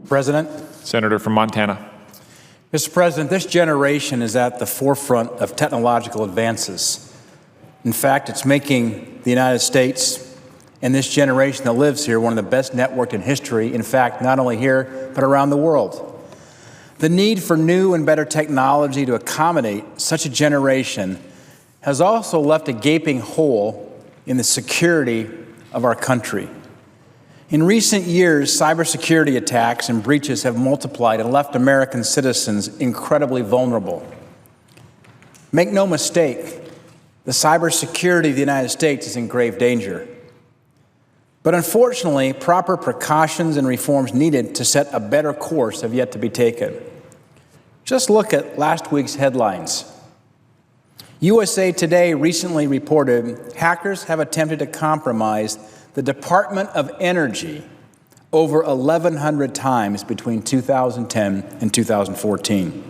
President. Senator from Montana. Mr. President, this generation is at the forefront of technological advances. In fact, it's making the United States and this generation that lives here one of the best networked in history, in fact, not only here, but around the world. The need for new and better technology to accommodate such a generation has also left a gaping hole in the security of our country. In recent years, cybersecurity attacks and breaches have multiplied and left American citizens incredibly vulnerable. Make no mistake, the cybersecurity of the United States is in grave danger. But unfortunately, proper precautions and reforms needed to set a better course have yet to be taken. Just look at last week's headlines. USA Today recently reported hackers have attempted to compromise the Department of Energy over 1,100 times between 2010 and 2014.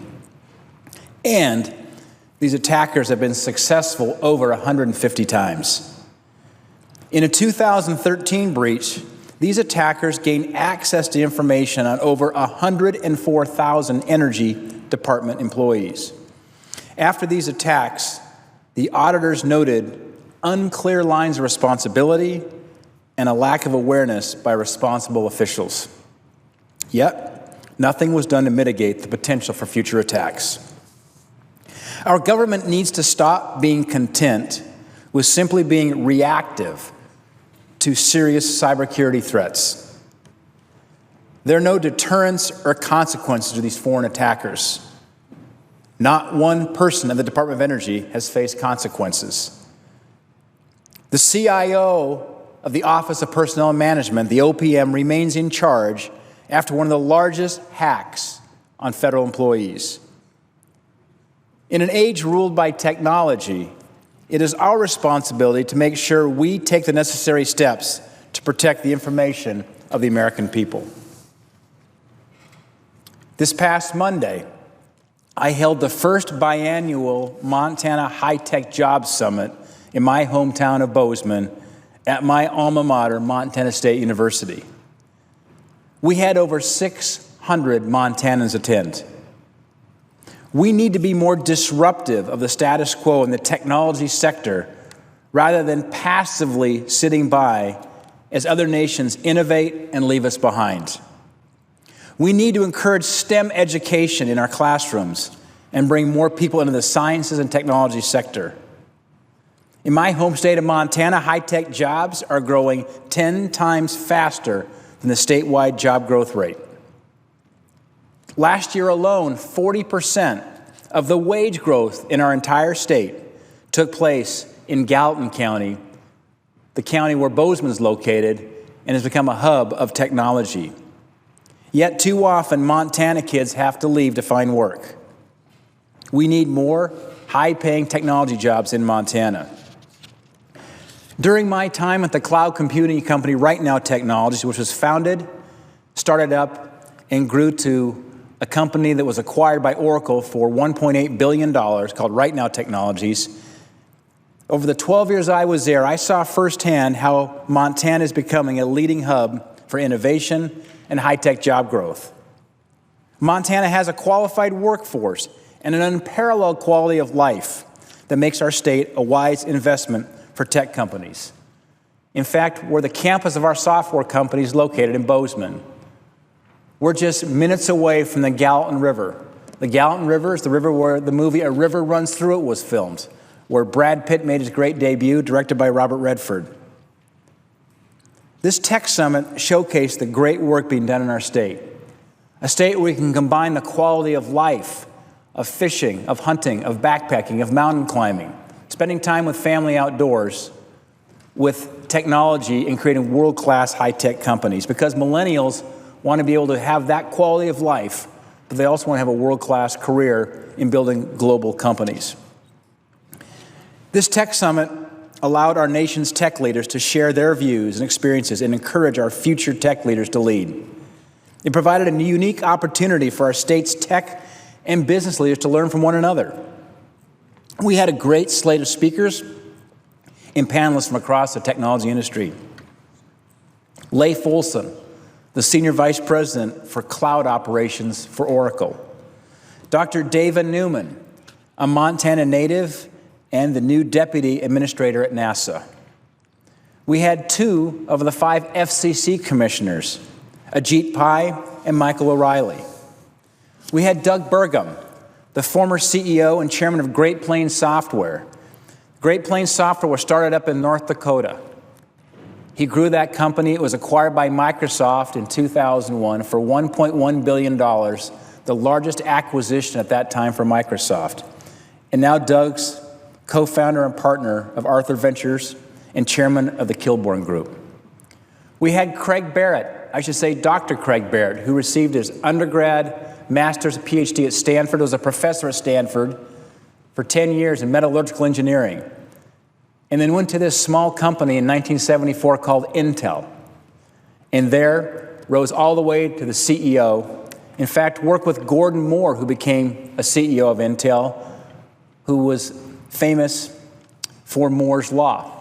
And these attackers have been successful over 150 times. In a 2013 breach, these attackers gained access to information on over 104,000 Energy Department employees. After these attacks, the auditors noted unclear lines of responsibility and a lack of awareness by responsible officials. Yet, nothing was done to mitigate the potential for future attacks. Our government needs to stop being content with simply being reactive to serious cybersecurity threats. There are no deterrents or consequences to these foreign attackers. Not one person in the Department of Energy has faced consequences. The CIO of the Office of Personnel Management, the OPM, remains in charge after one of the largest hacks on federal employees. In an age ruled by technology, it is our responsibility to make sure we take the necessary steps to protect the information of the American people. This past Monday, I held the first biannual Montana High-Tech Jobs Summit in my hometown of Bozeman at my alma mater, Montana State University. We had over 600 Montanans attend. We need to be more disruptive of the status quo in the technology sector rather than passively sitting by as other nations innovate and leave us behind. We need to encourage STEM education in our classrooms and bring more people into the sciences and technology sector. In my home state of Montana, high-tech jobs are growing 10 times faster than the statewide job growth rate. Last year alone, 40% of the wage growth in our entire state took place in Gallatin County, the county where Bozeman is located, and has become a hub of technology. Yet too often, Montana kids have to leave to find work. We need more high-paying technology jobs in Montana. During my time at the cloud computing company Right Now Technologies, which was founded, started up, and grew to a company that was acquired by Oracle for $1.8 billion called Right Now Technologies. Over the 12 years I was there, I saw firsthand how Montana is becoming a leading hub for innovation and high-tech job growth. Montana has a qualified workforce and an unparalleled quality of life that makes our state a wise investment for tech companies. In fact, where the campus of our software company is located in Bozeman. We're just minutes away from the Gallatin River. The Gallatin River is the river where the movie A River Runs Through It was filmed, where Brad Pitt made his great debut, directed by Robert Redford. This tech summit showcased the great work being done in our state, a state where we can combine the quality of life, of fishing, of hunting, of backpacking, of mountain climbing, spending time with family outdoors, with technology and creating world-class high-tech companies, because millennials want to be able to have that quality of life, but they also want to have a world-class career in building global companies. This tech summit allowed our nation's tech leaders to share their views and experiences and encourage our future tech leaders to lead. It provided a unique opportunity for our state's tech and business leaders to learn from one another. We had a great slate of speakers and panelists from across the technology industry. Leif Olson, the Senior Vice President for Cloud Operations for Oracle. Dr. David Newman, a Montana native and the new Deputy Administrator at NASA. We had 2 of the 5 FCC commissioners, Ajit Pai and Michael O'Reilly. We had Doug Burgum, the former CEO and chairman of Great Plains Software. Great Plains Software was started up in North Dakota. He grew that company. It was acquired by Microsoft in 2001 for $1.1 billion, the largest acquisition at that time for Microsoft. And now Doug's co-founder and partner of Arthur Ventures and chairman of the Kilborn Group. We had Craig Barrett, I should say Dr. Craig Barrett, who received his undergrad, master's, PhD at Stanford, was a professor at Stanford for 10 years in metallurgical engineering, and then went to this small company in 1974 called Intel, and there rose all the way to the CEO. In fact, worked with Gordon Moore, who became a CEO of Intel, who was famous for Moore's Law.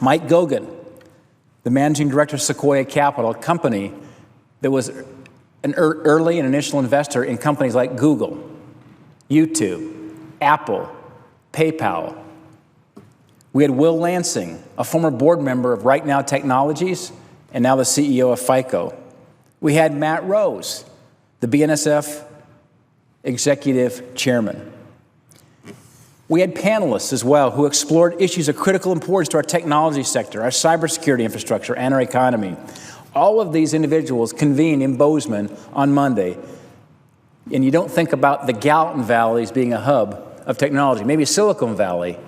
Mike Gogan, the managing director of Sequoia Capital, a company that was an early and initial investor in companies like Google, YouTube, Apple, PayPal. We had Will Lansing, a former board member of Right Now Technologies and now the CEO of FICO. We had Matt Rose, the BNSF executive chairman. We had panelists as well who explored issues of critical importance to our technology sector, our cybersecurity infrastructure, and our economy. All of these individuals convened in Bozeman on Monday. And you don't think about the Gallatin Valley as being a hub of technology, maybe Silicon Valley.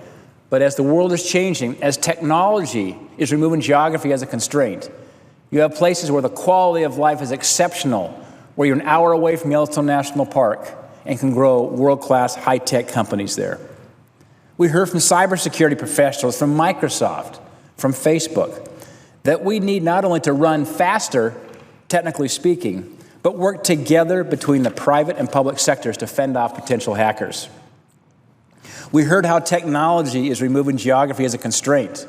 But as the world is changing, as technology is removing geography as a constraint, you have places where the quality of life is exceptional, where you're an hour away from Yellowstone National Park and can grow world-class high-tech companies there. We heard from cybersecurity professionals from Microsoft, from Facebook, that we need not only to run faster, technically speaking, but work together between the private and public sectors to fend off potential hackers. We heard how technology is removing geography as a constraint.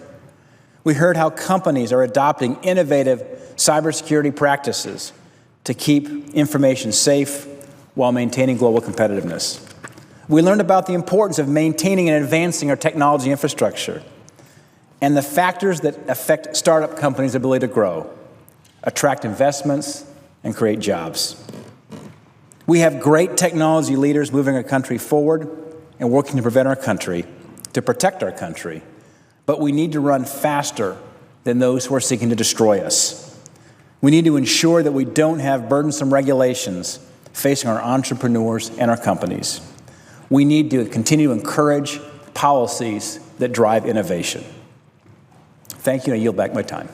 We heard how companies are adopting innovative cybersecurity practices to keep information safe while maintaining global competitiveness. We learned about the importance of maintaining and advancing our technology infrastructure and the factors that affect startup companies' ability to grow, attract investments, and create jobs. We have great technology leaders moving our country forward and working to protect our country, but we need to run faster than those who are seeking to destroy us. We need to ensure that we don't have burdensome regulations facing our entrepreneurs and our companies. We need to continue to encourage policies that drive innovation. Thank you, and I yield back my time.